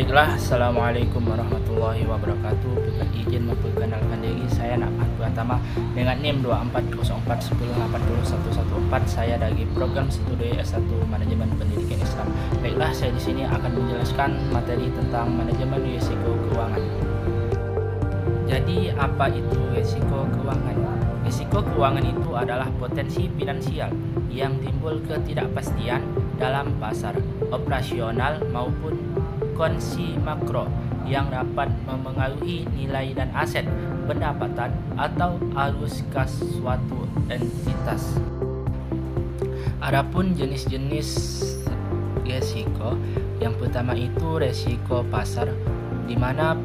Baiklah, Assalamualaikum warahmatullahi wabarakatuh. Dengan izin memperkenalkan diri, saya Nakman Pratama dengan NIM 240410801114. Saya dari program studi S1 Manajemen Pendidikan Islam. Baiklah, saya di sini akan menjelaskan materi tentang manajemen risiko keuangan. Jadi, apa itu risiko keuangan? Risiko keuangan itu adalah potensi finansial yang timbul ketidakpastian dalam pasar operasional maupun kondisi makro yang dapat memengaruhi nilai dan aset, pendapatan, atau arus kas suatu entitas. Adapun jenis-jenis risiko, yang pertama itu risiko pasar, di mana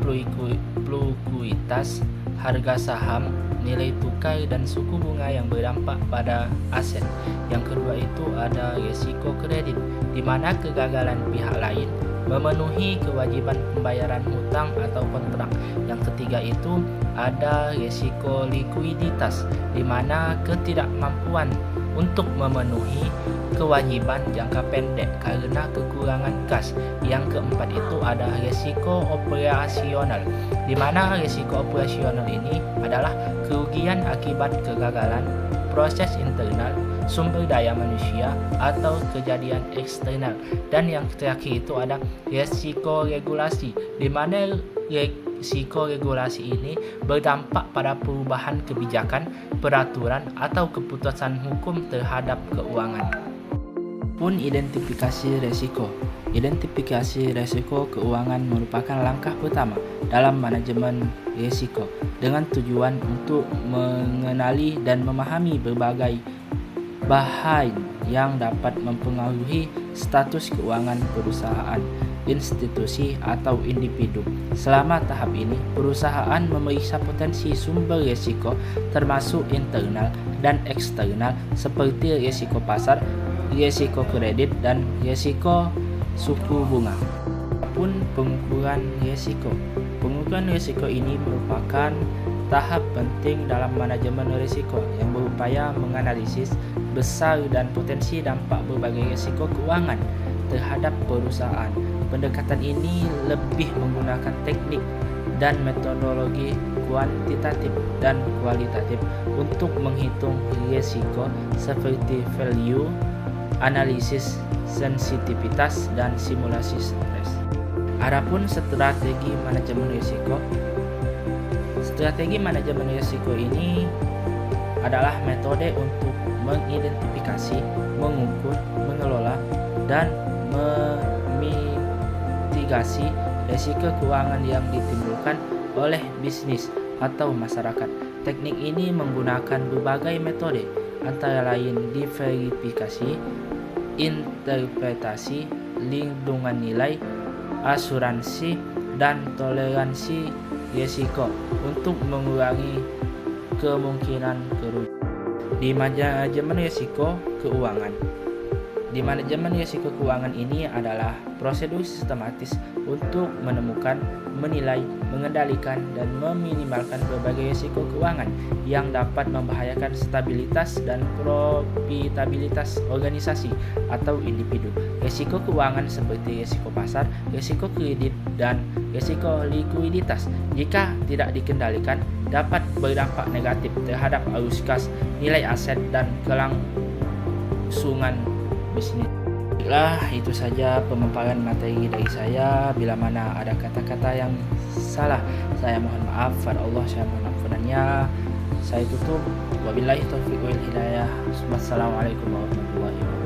fluktuitas harga saham, nilai tukar, dan suku bunga yang berdampak pada aset. Yang kedua itu ada risiko kredit, di mana kegagalan pihak lain memenuhi kewajiban pembayaran hutang atau kontrak. Yang ketiga itu ada risiko likuiditas, di mana ketidakmampuan untuk memenuhi kewajiban jangka pendek karena kekurangan kas. Yang keempat itu ada risiko operasional, di mana risiko operasional ini adalah kerugian akibat kegagalan proses internal, sumber daya manusia, atau kejadian eksternal. Dan yang terakhir itu ada risiko regulasi, di mana risiko regulasi ini berdampak pada perubahan kebijakan, peraturan, atau keputusan hukum terhadap keuangan. Pun identifikasi risiko. Identifikasi risiko keuangan merupakan langkah pertama dalam manajemen risiko dengan tujuan untuk mengenali dan memahami berbagai bahan yang dapat mempengaruhi status keuangan perusahaan, institusi, atau individu. Selama tahap ini, perusahaan memeriksa potensi sumber risiko termasuk internal dan eksternal seperti risiko pasar, risiko kredit, dan risiko suku bunga. Pun pengukuran risiko. Pengukuran risiko ini merupakan tahap penting dalam manajemen risiko yang berupaya menganalisis besar dan potensi dampak berbagai risiko keuangan terhadap perusahaan. Pendekatan ini lebih menggunakan teknik dan metodologi kuantitatif dan kualitatif untuk menghitung risiko seperti value, analisis sensitivitas, dan simulasi stres. Adapun strategi manajemen risiko. Strategi manajemen risiko ini adalah metode untuk mengidentifikasi, mengukur, mengelola, dan memitigasi risiko keuangan yang ditimbulkan oleh bisnis atau masyarakat. Teknik ini menggunakan berbagai metode, antara lain diverifikasi, interpretasi, lindungan nilai, asuransi, dan toleransi risiko untuk mengurangi kemungkinan kerugian. Di manajemen risiko keuangan. Di manajemen risiko keuangan ini adalah prosedur sistematis untuk menemukan, menilai, mengendalikan, dan meminimalkan berbagai risiko keuangan yang dapat membahayakan stabilitas dan profitabilitas organisasi atau individu. Risiko keuangan seperti risiko pasar, risiko kredit, dan risiko likuiditas, jika tidak dikendalikan, dapat berdampak negatif terhadap arus kas, nilai aset, dan kelangsungan bisnis. Baiklah, itu saja pemaparan materi dari saya. Bila mana ada kata-kata yang salah, saya mohon maaf. Pada Allah saya mohon ampunannya. Saya tutup. Wabillahi taufiq wal hidayah. Wassalamualaikum warahmatullahi wabarakatuh.